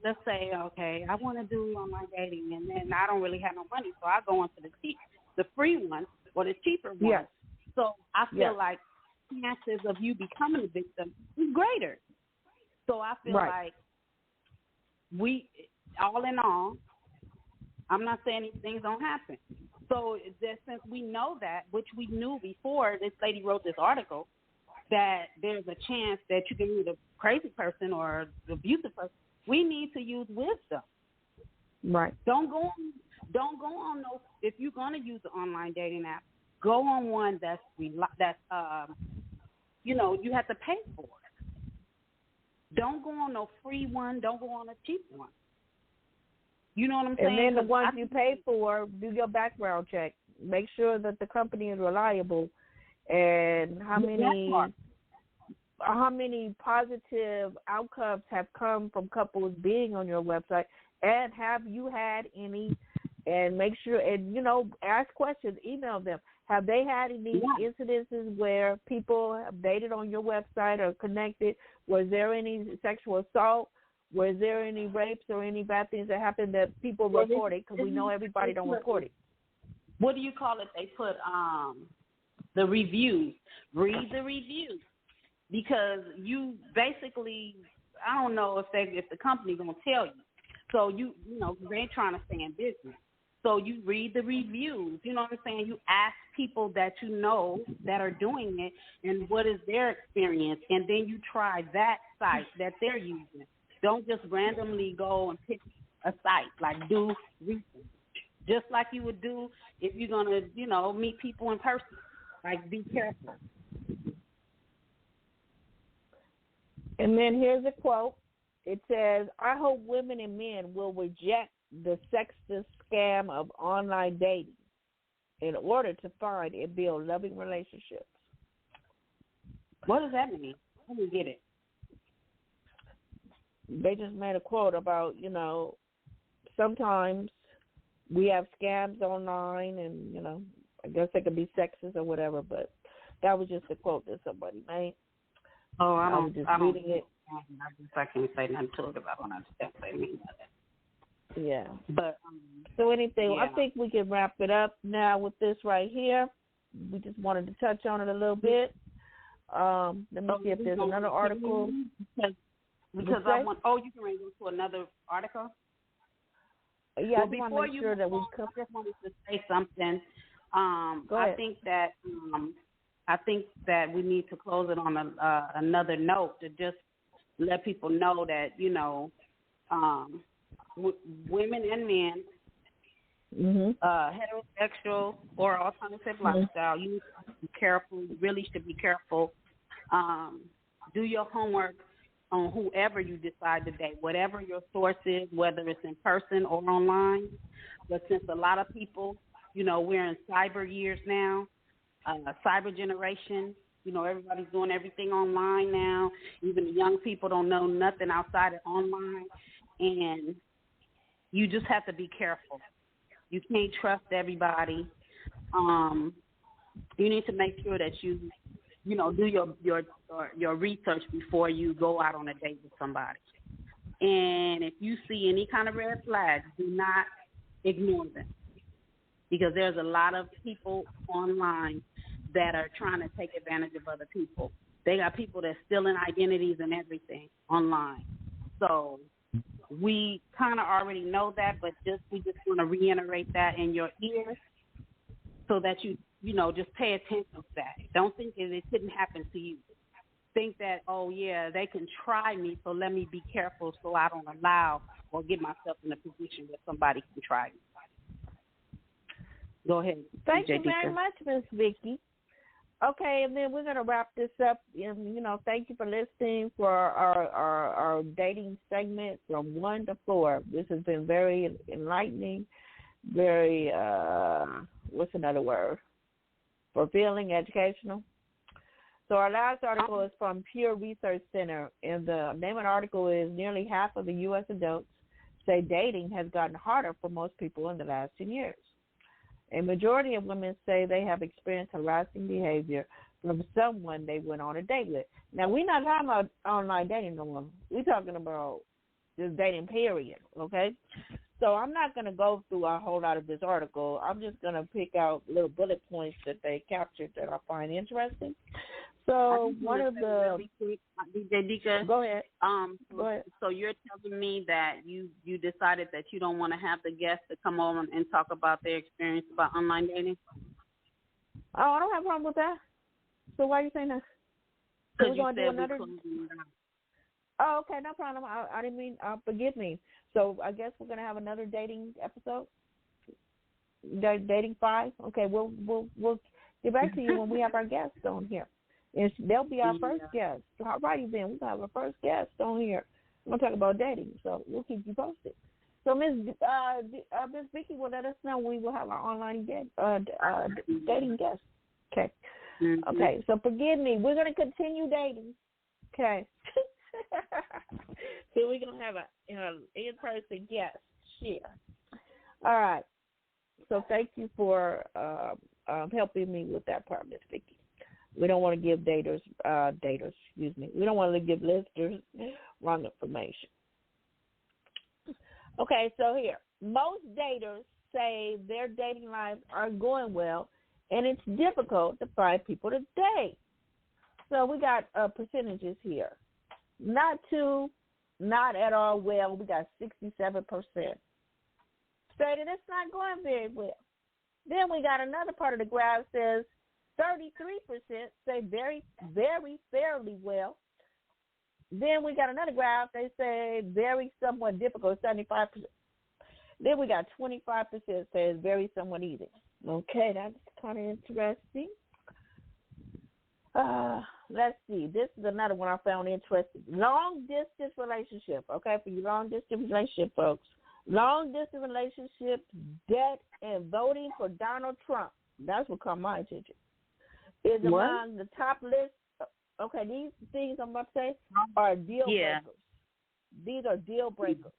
let's say, okay, I want to do online dating, and then I don't really have no money, so I go into the free one or the cheaper one. Yes. So I Yes. feel like chances of you becoming a victim is greater. So I feel Right. like we, all in all, I'm not saying these things don't happen. So that since we know that, which we knew before this lady wrote this article, that there's a chance that you can meet a crazy person or an abusive person, we need to use wisdom. Right. Don't go on no. If you're gonna use the online dating app, go on one you have to pay for. Don't go on no free one. Don't go on a cheap one. You know what I'm And saying? then the ones you pay for, do your background check. Make sure that the company is reliable, and how many positive outcomes have come from couples being on your website, and have you had any? And make sure, and ask questions, email them. Have they had any incidences where people have dated on your website or connected? Was there any sexual assault? Was there any rapes or any bad things that happened that people reported? Because we know everybody don't report it. What do you call it? They put the reviews. Read the reviews, because you basically, I don't know if the company gonna tell you. So they ain't trying to stay in business. So you read the reviews. You know what I'm saying? You ask people that you know that are doing it and what is their experience, and then you try that site that they're using. Don't just randomly go and pick a site. Like, do research, just like you would do if you're gonna, meet people in person. Like, be careful. And then here's a quote. It says, "I hope women and men will reject the sexist scam of online dating in order to find and build loving relationships." What does that mean? Let me get it. They just made a quote about, sometimes we have scams online, and, I guess they could be sexist or whatever, but that was just a quote that somebody made. Oh, I was just reading it. I can't say nothing to it about what I understand what they mean by that. Yeah. But so anything, I think we can wrap it up now with this right here. We just wanted to touch on it a little bit. Let me see if there's another article. Because I want. Oh, you can read to another article. Yeah, I just want to make sure that we. I just wanted to say something. Go ahead. I think that we need to close it on another note to just let people know that women and men, heterosexual or alternative lifestyle, you need to be careful. You really should be careful. Do your homework on whoever you decide to date, whatever your source is, whether it's in person or online. But since a lot of people, we're in cyber years now, cyber generation, everybody's doing everything online now. Even the young people don't know nothing outside of online. And you just have to be careful. You can't trust everybody. You need to make sure that you do your research before you go out on a date with somebody. And if you see any kind of red flags, do not ignore them, because there's a lot of people online that are trying to take advantage of other people. They got people that's stealing identities and everything online. So we kind of already know that, but we just want to reiterate that in your ears so that you just pay attention to that. Don't think that it couldn't happen to you. Think that, oh, yeah, they can try me, so let me be careful so I don't allow or get myself in a position where somebody can try me. Go ahead. Thank you very much, Ms. Vicki. Okay, and then we're going to wrap this up. And, thank you for listening for our dating segment from 1 to 4. This has been very enlightening, very, what's another word? Fulfilling, educational. So our last article is from Pew Research Center, and the name of the article is "Nearly Half of the U.S. Adults Say Dating Has Gotten Harder for Most People in the Last 10 Years." A majority of women say they have experienced harassing behavior from someone they went on a date with. Now, we're not talking about online dating no more. We're talking about just dating period, okay? So I'm not going to go through a whole lot of this article. I'm just going to pick out little bullet points that they captured that I find interesting. So one of the really quick, DJ Dika. Go ahead. Go ahead. So you're telling me that you decided that you don't want to have the guests to come on and talk about their experience about online dating? Oh, I don't have a problem with that. So why are you saying that? Because we're you going to do another. Oh, okay, no problem. I didn't mean. Forgive me. So I guess we're going to have another dating episode. Dating 5. Okay, we'll get back to you when we have our guests on here. And they'll be our first guest. All righty then, we'll have our first guest on here. We're going to talk about dating, so we'll keep you posted. So Ms. Vicky will let us know when we will have our online dating guest. Okay. Mm-hmm. Okay, so forgive me. We're going to continue dating. Okay. So we're going to have an in-person guest. Share. All right. So thank you for helping me with that part, Ms. Vicky. We don't want to give daters, we don't want to give listeners wrong information. Okay, so here. Most daters say their dating lives are going well, and it's difficult to find people to date. So we got percentages here. Not at all well. We got 67%. Say that it's not going very well. Then we got another part of the graph says 33% say very, very fairly well. Then we got another graph, they say very somewhat difficult, 75%. Then we got 25% says very somewhat easy. Okay, that's kind of interesting. Let's see. This is another one I found interesting. Long-distance relationship. Okay, for you long-distance relationship folks. Long-distance relationships, debt, and voting for Donald Trump. That's what caught my attention. Is among the top list. Okay, these things I'm about to say are deal breakers. These are deal breakers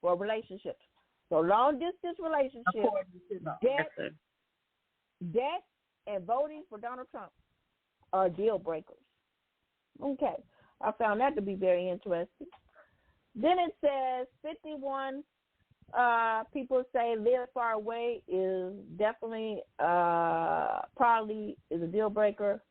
for relationships. So long-distance relationships, debt, and voting for Donald Trump are deal breakers. Okay, I found that to be very interesting. Then it says 51 people say live far away is definitely probably is a deal breaker.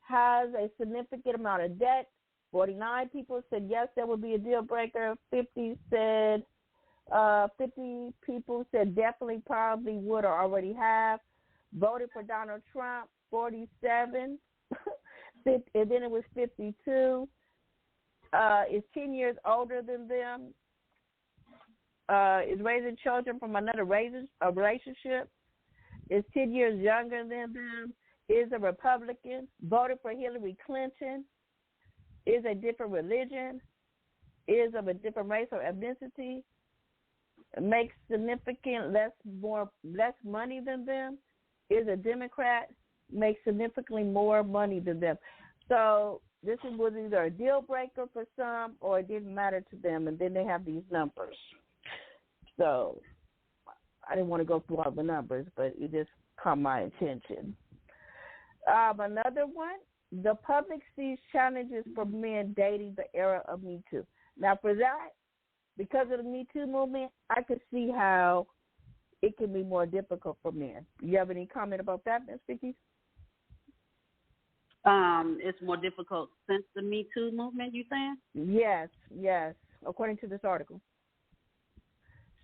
Has a significant amount of debt. 49 people said yes, that would be a deal breaker. 50 people said definitely, probably would or already have. Voted for Donald Trump, 47. And then it was 52. Is 10 years older than them. Is raising children from another relationship. Is 10 years younger than them. Is a Republican. Voted for Hillary Clinton. Is a different religion. Is of a different race or ethnicity. Makes significant less money than them. Is a Democrat. Makes significantly more money than them. So this was either a deal breaker for some or it didn't matter to them, and then they have these numbers. So I didn't want to go through all the numbers, but it just caught my attention. Another one, the public sees challenges for men dating the era of Me Too. Now for that, because of the Me Too movement, I could see how it can be more difficult for men. You have any comment about that, Ms. Vicky? It's more difficult since the Me Too movement, you saying? Yes. According to this article.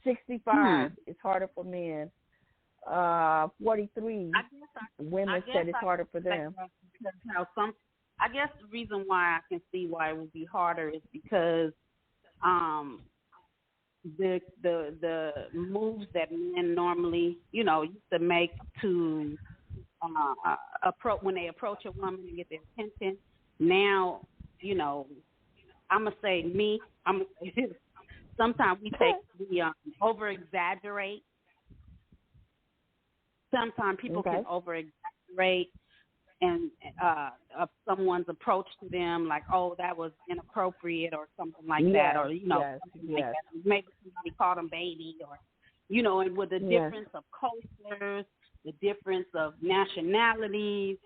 65 is harder for men. 43 women said it's harder for them. I guess the reason why I can see why it would be harder is because the moves that men normally, used to make to when they approach a woman and get their attention. Now, I'm gonna say me. Sometimes we over exaggerate. Sometimes people can over exaggerate and someone's approach to them, like, oh, that was inappropriate or something like that, or like that. Maybe somebody called them baby, or and with the difference of cultures, the difference of nationalities,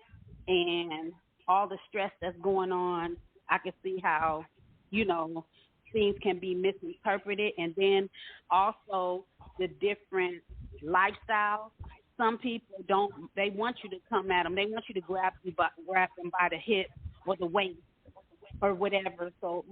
and all the stress that's going on, I can see how things can be misinterpreted, and then also the different lifestyles. Some people they want you to come at them. They want you to grab them by the hip or the waist or whatever. So,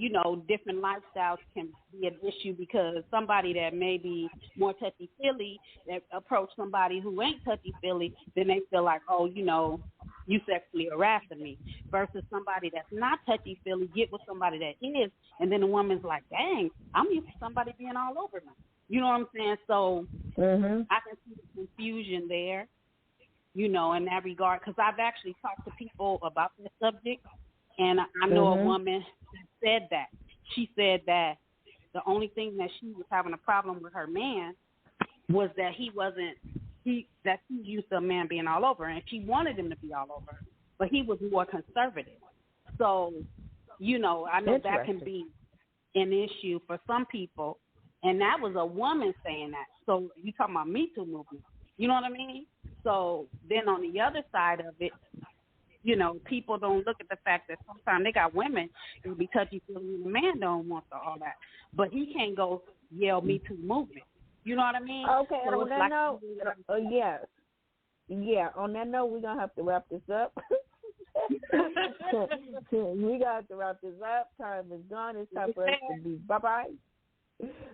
different lifestyles can be an issue because somebody that may be more touchy-feely that approach somebody who ain't touchy-feely, then they feel like, oh, you sexually harassing me, versus somebody that's not touchy-feely get with somebody that is, and then the woman's like, dang, I'm used to somebody being all over me. You know what I'm saying? So I can see the confusion there, in that regard, because I've actually talked to people about this subject, and I know a woman that said that. She said that the only thing that she was having a problem with her man was that he's used to a man being all over, and she wanted him to be all over, but he was more conservative. So, I know that can be an issue for some people, and that was a woman saying that. So you talking about Me Too movement, you know what I mean? So then on the other side of it, people don't look at the fact that sometimes they got women who be touchy-feely and the man don't want all that, but he can't go yell Me Too movement. You know what I mean? Okay, so on that note, on that note, we're going to have to wrap this up. We got to wrap this up. Time is gone. It's time for us to be bye-bye.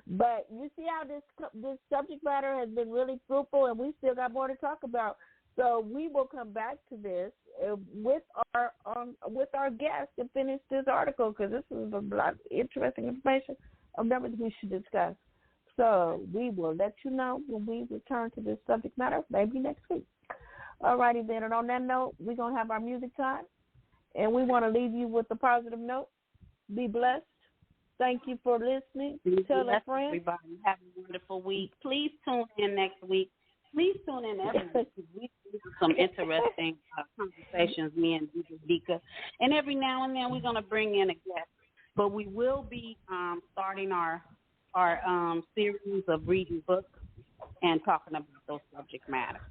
But you see how this subject matter has been really fruitful, and we still got more to talk about. So we will come back to this with our guest to finish this article, because this is a lot of interesting information of numbers we should discuss. So we will let you know when we return to this subject matter, maybe next week. All righty then, and on that note, we're going to have our music time, and we want to leave you with a positive note. Be blessed. Thank you for listening. Tell a friend. Everybody, have a wonderful week. Please tune in next week. Please tune in every week, because we do some interesting conversations, me and Dika. And every now and then we're going to bring in a guest. But we will be starting our series of reading books and talking about those subject matters.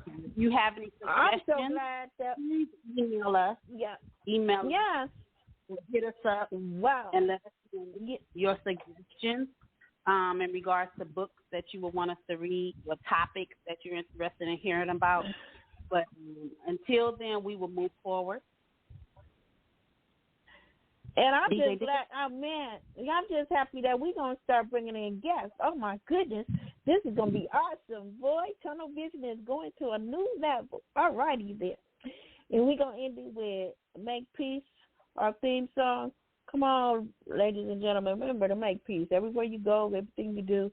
If you have any suggestions, I'm so glad that please email us. Yeah. Email us. Yes. Hit us up. Wow. And let us know your suggestions in regards to books that you would want us to read, or topics that you're interested in hearing about. But until then, we will move forward. And I'm just glad, I'm just happy that we're going to start bringing in guests. Oh, my goodness. This is going to be awesome. Boy, Tunnel Vision is going to a new level. All righty then. And we're going to end it with Make Peace, our theme song. Come on, ladies and gentlemen, remember to make peace. Everywhere you go, everything you do,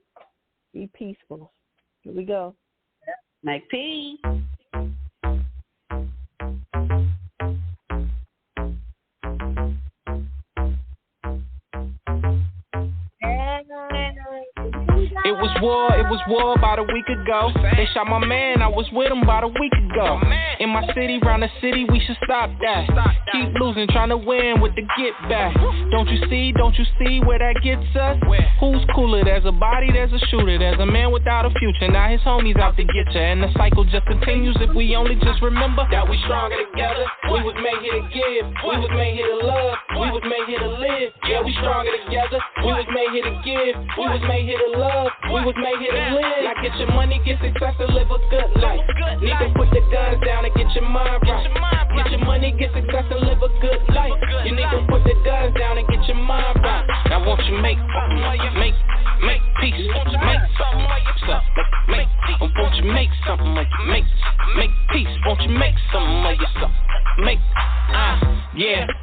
be peaceful. Here we go. Make peace. It was war about a week ago. They shot my man, I was with him about a week ago. In my city, round the city, we should stop that. Keep losing, trying to win with the get back. Don't you see where that gets us? Who's cooler? There's a body, there's a shooter. There's a man without a future, now his homies out to get ya. And the cycle just continues if we only just remember that we stronger together. We was made here to give, we was made here to love, we was made here to live. Yeah, we stronger together. We was made here to give, we was made here to love, we was made here to live. Now get your money, get success, and live a good life. Need to put the guns down and get your mind right. Get your money, get success, and live a good life. You need to put the guns down and get your mind right. Now won't you make peace? Won't you make something of yourself? Won't you make something of you? Make peace. Won't you make something of yourself?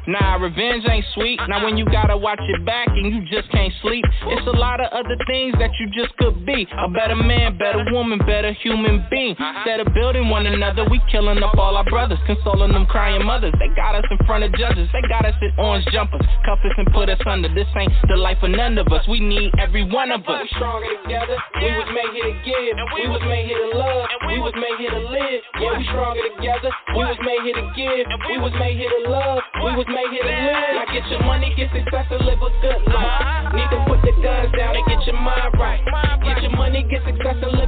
Nah, revenge ain't sweet. Now when you gotta watch your back and you just can't sleep, it's a lot of other things that you just could be. A better man, better woman, better human being. Instead of building one another, we killing up all our brothers, consoling them crying mothers. They got us in front of judges, they got us in orange jumpers, cuff us and put us under. This ain't the life of none of us, we need every one of us. We stronger together, we was made here to give, we was made here to love, we was made here to live. Yeah, we stronger together, we was made here to give, we was made here to love, we was made here to live. Now get your money, get success, and live a good life. Need to put the guns down and get your mind right. Get your money, get success, and live